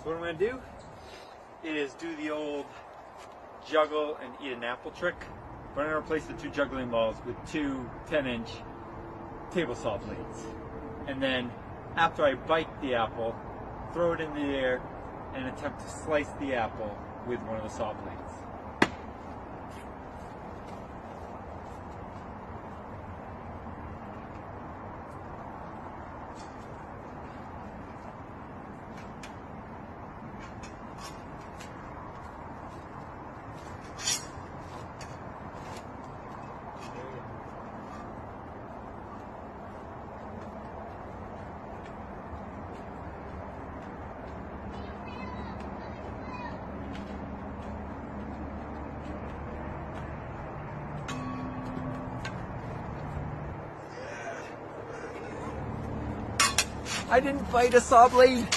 So what I'm going to do is do the old juggle and eat an apple trick. But I'm going to replace the 2 juggling balls with 2 10-inch table saw blades. And then after I bite the apple, throw it in the air and attempt to slice the apple with one of the saw blades. I didn't bite a saw blade.